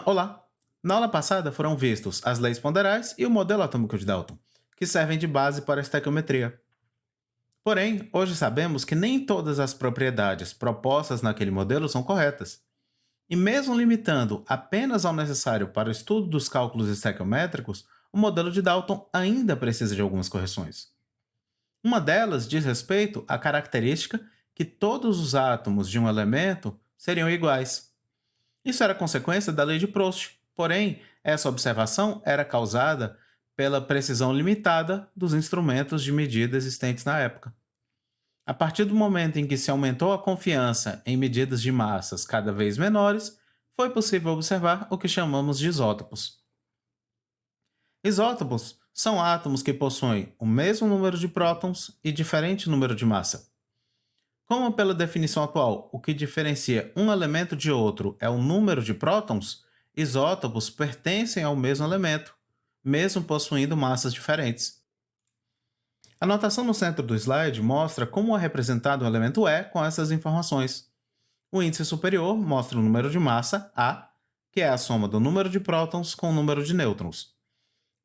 Olá! Na aula passada foram vistos as leis ponderais e o modelo atômico de Dalton, que servem de base para a estequiometria. Porém, hoje sabemos que nem todas as propriedades propostas naquele modelo são corretas. E mesmo limitando apenas ao necessário para o estudo dos cálculos estequiométricos, o modelo de Dalton ainda precisa de algumas correções. Uma delas diz respeito à característica que todos os átomos de um elemento seriam iguais. Isso era consequência da lei de Proust, porém, essa observação era causada pela precisão limitada dos instrumentos de medida existentes na época. A partir do momento em que se aumentou a confiança em medidas de massas cada vez menores, foi possível observar o que chamamos de isótopos. Isótopos são átomos que possuem o mesmo número de prótons e diferente número de massa. Como pela definição atual, o que diferencia um elemento de outro é o número de prótons, isótopos pertencem ao mesmo elemento, mesmo possuindo massas diferentes. A notação no centro do slide mostra como é representado o elemento E com essas informações. O índice superior mostra o número de massa, A, que é a soma do número de prótons com o número de nêutrons.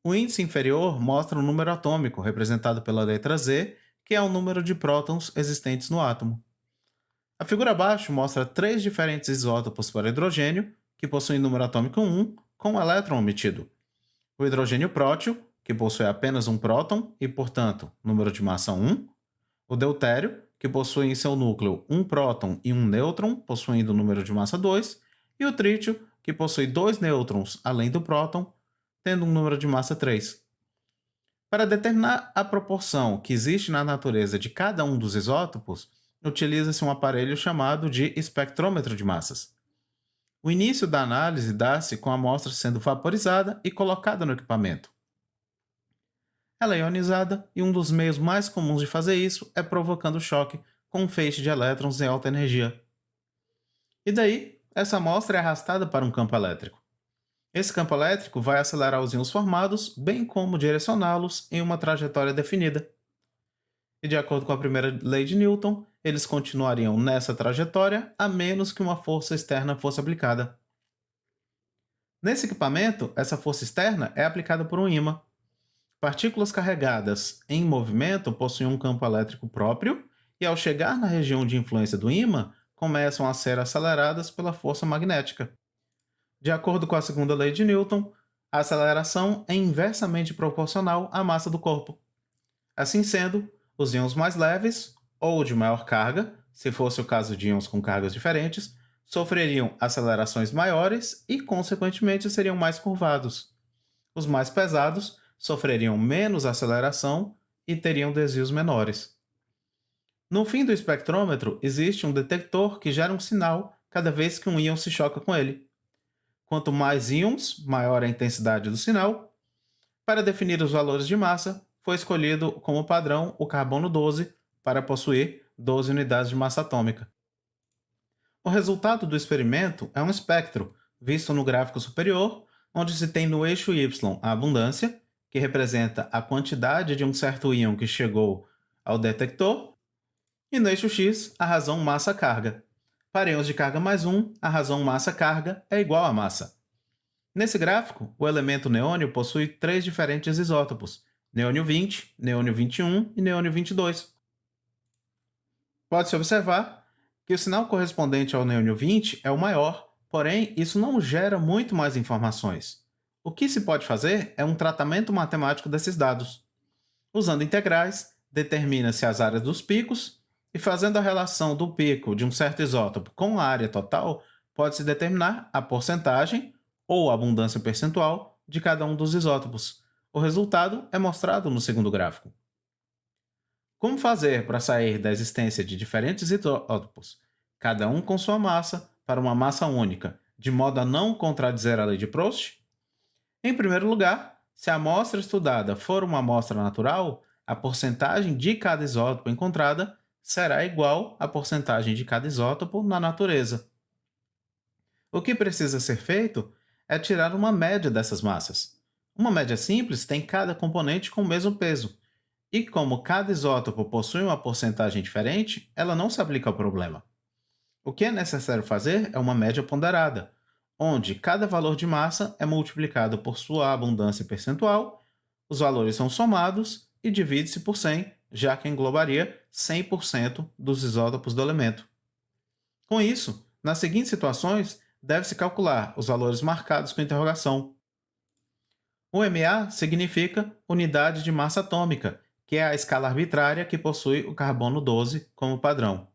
O índice inferior mostra o número atômico, representado pela letra Z, que é o número de prótons existentes no átomo. A figura abaixo mostra três diferentes isótopos para hidrogênio, que possuem número atômico 1, com um elétron omitido. O hidrogênio prótio, que possui apenas um próton e, portanto, número de massa 1. O deutério, que possui em seu núcleo um próton e um nêutron, possuindo número de massa 2. E o trítio, que possui dois nêutrons além do próton, tendo um número de massa 3. Para determinar a proporção que existe na natureza de cada um dos isótopos, utiliza-se um aparelho chamado de espectrômetro de massas. O início da análise dá-se com a amostra sendo vaporizada e colocada no equipamento. Ela é ionizada e um dos meios mais comuns de fazer isso é provocando choque com um feixe de elétrons em alta energia. E daí, essa amostra é arrastada para um campo elétrico. Esse campo elétrico vai acelerar os íons formados, bem como direcioná-los em uma trajetória definida. E de acordo com a primeira lei de Newton, eles continuariam nessa trajetória a menos que uma força externa fosse aplicada. Nesse equipamento, essa força externa é aplicada por um ímã. Partículas carregadas em movimento possuem um campo elétrico próprio e, ao chegar na região de influência do ímã, começam a ser aceleradas pela força magnética. De acordo com a segunda lei de Newton, a aceleração é inversamente proporcional à massa do corpo. Assim sendo, os íons mais leves, ou de maior carga, se fosse o caso de íons com cargas diferentes, sofreriam acelerações maiores e, consequentemente, seriam mais curvados. Os mais pesados sofreriam menos aceleração e teriam desvios menores. No fim do espectrômetro, existe um detector que gera um sinal cada vez que um íon se choca com ele. Quanto mais íons, maior a intensidade do sinal. Para definir os valores de massa, foi escolhido como padrão o carbono 12 para possuir 12 unidades de massa atômica. O resultado do experimento é um espectro, visto no gráfico superior, onde se tem no eixo Y a abundância, que representa a quantidade de um certo íon que chegou ao detector, e no eixo X a razão massa-carga. Para íons de carga mais 1, a razão massa-carga é igual a massa. Nesse gráfico, o elemento neônio possui três diferentes isótopos: neônio 20, neônio 21 e neônio 22. Pode-se observar que o sinal correspondente ao neônio 20 é o maior, porém isso não gera muito mais informações. O que se pode fazer é um tratamento matemático desses dados. Usando integrais, determina-se as áreas dos picos e, fazendo a relação do pico de um certo isótopo com a área total, pode-se determinar a porcentagem ou a abundância percentual de cada um dos isótopos. O resultado é mostrado no segundo gráfico. Como fazer para sair da existência de diferentes isótopos, cada um com sua massa, para uma massa única, de modo a não contradizer a lei de Proust? Em primeiro lugar, se a amostra estudada for uma amostra natural, a porcentagem de cada isótopo encontrada será igual à porcentagem de cada isótopo na natureza. O que precisa ser feito é tirar uma média dessas massas. Uma média simples tem cada componente com o mesmo peso, e como cada isótopo possui uma porcentagem diferente, ela não se aplica ao problema. O que é necessário fazer é uma média ponderada, onde cada valor de massa é multiplicado por sua abundância percentual, os valores são somados e divide-se por 100, já que englobaria 100% dos isótopos do elemento. Com isso, nas seguintes situações, deve-se calcular os valores marcados com interrogação. O MA significa unidade de massa atômica, que é a escala arbitrária que possui o carbono 12 como padrão.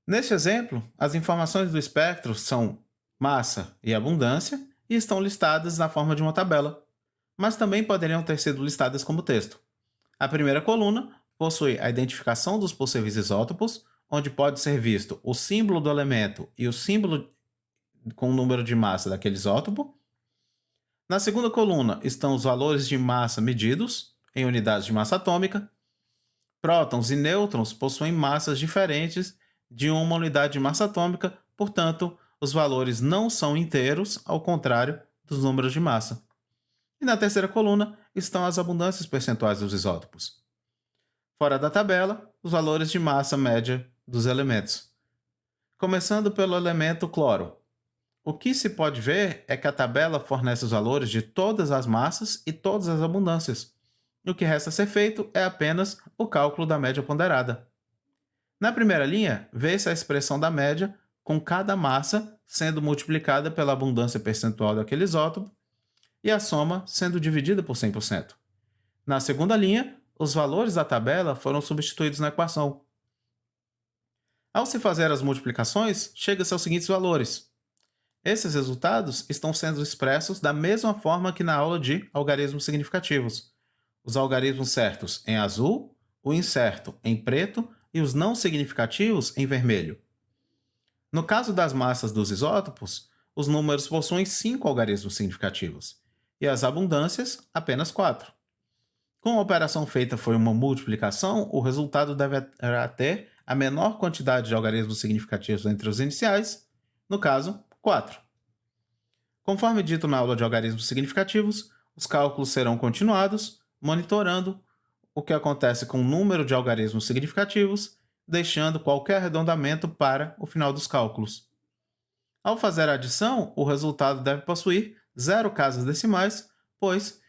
Neste exemplo, as informações do espectro são massa e abundância e estão listadas na forma de uma tabela, mas também poderiam ter sido listadas como texto. A primeira coluna possui a identificação dos possíveis isótopos, onde pode ser visto o símbolo do elemento e o símbolo com o número de massa daquele isótopo. Na segunda coluna estão os valores de massa medidos em unidades de massa atômica. Prótons e nêutrons possuem massas diferentes de uma unidade de massa atômica, portanto, os valores não são inteiros, ao contrário dos números de massa. E na terceira coluna estão as abundâncias percentuais dos isótopos. Fora da tabela, os valores de massa média dos elementos. Começando pelo elemento cloro. O que se pode ver é que a tabela fornece os valores de todas as massas e todas as abundâncias. O que resta a ser feito é apenas o cálculo da média ponderada. Na primeira linha, vê-se a expressão da média, com cada massa sendo multiplicada pela abundância percentual daquele isótopo e a soma sendo dividida por 100%. Na segunda linha, os valores da tabela foram substituídos na equação. Ao se fazer as multiplicações, chega-se aos seguintes valores. Esses resultados estão sendo expressos da mesma forma que na aula de algarismos significativos. Os algarismos certos em azul, o incerto em preto e os não significativos em vermelho. No caso das massas dos isótopos, os números possuem 5 algarismos significativos e as abundâncias apenas 4. Como a operação feita foi uma multiplicação, o resultado deverá ter a menor quantidade de algarismos significativos entre os iniciais, no caso, 4. Conforme dito na aula de algarismos significativos, os cálculos serão continuados, monitorando o que acontece com o número de algarismos significativos, deixando qualquer arredondamento para o final dos cálculos. Ao fazer a adição, o resultado deve possuir 0 casas decimais, pois,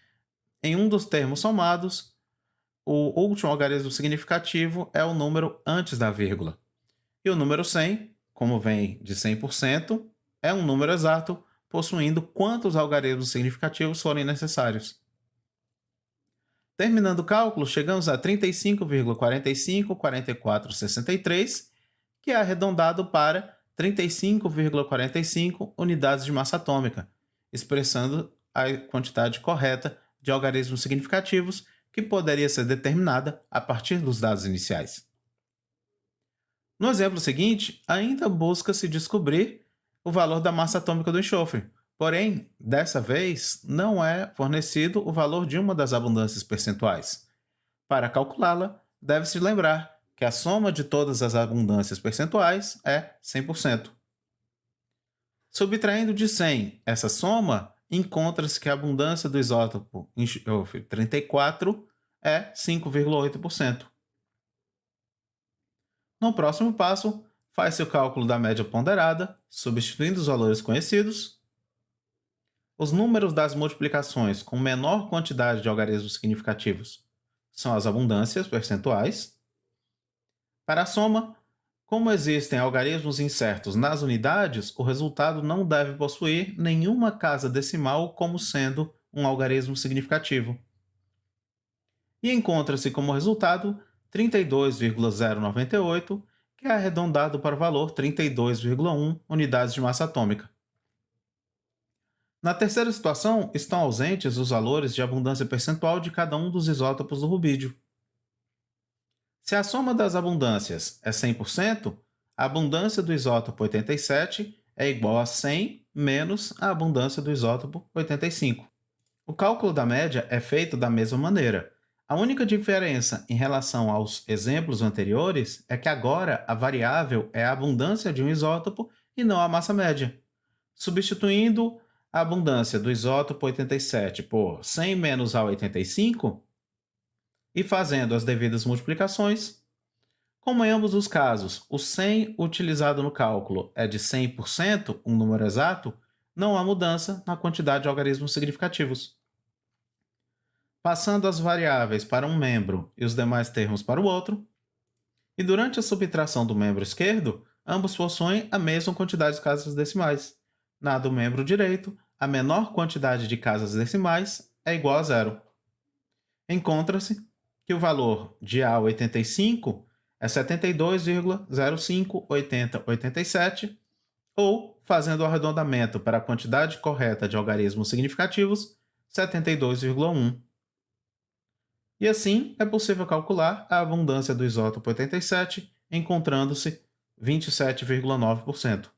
em um dos termos somados, o último algarismo significativo é o número antes da vírgula. E o número 100, como vem de 100%, é um número exato, possuindo quantos algarismos significativos forem necessários. Terminando o cálculo, chegamos a 35,454463, que é arredondado para 35,45 unidades de massa atômica, expressando a quantidade correta de algarismos significativos que poderia ser determinada a partir dos dados iniciais. No exemplo seguinte, ainda busca-se descobrir o valor da massa atômica do enxofre, porém, dessa vez, não é fornecido o valor de uma das abundâncias percentuais. Para calculá-la, deve-se lembrar que a soma de todas as abundâncias percentuais é 100%. Subtraindo de 100 essa soma, encontra-se que a abundância do isótopo enxofre 34 é 5,8%. No próximo passo, faz-se o cálculo da média ponderada, substituindo os valores conhecidos. Os números das multiplicações com menor quantidade de algarismos significativos são as abundâncias percentuais. Para a soma, como existem algarismos incertos nas unidades, o resultado não deve possuir nenhuma casa decimal como sendo um algarismo significativo. E encontra-se como resultado 32,098, que é arredondado para o valor 32,1 unidades de massa atômica. Na terceira situação, estão ausentes os valores de abundância percentual de cada um dos isótopos do rubídio. Se a soma das abundâncias é 100%, a abundância do isótopo 87 é igual a 100 menos a abundância do isótopo 85. O cálculo da média é feito da mesma maneira. A única diferença em relação aos exemplos anteriores é que agora a variável é a abundância de um isótopo e não a massa média. Substituindo a abundância do isótopo 87 por 100 menos A85 e fazendo as devidas multiplicações, Como em ambos os casos, o 100 utilizado no cálculo é de 100%, um número exato, não há mudança na quantidade de algarismos significativos. Passando as variáveis para um membro e os demais termos para o outro, e durante a subtração do membro esquerdo, ambos possuem a mesma quantidade de casas decimais. Na do membro direito, a menor quantidade de casas decimais é igual a zero. Encontra-se que o valor de A85 é 72,058087, ou, fazendo o arredondamento para a quantidade correta de algarismos significativos, 72,1. E assim é possível calcular a abundância do isótopo 87, encontrando-se 27,9%.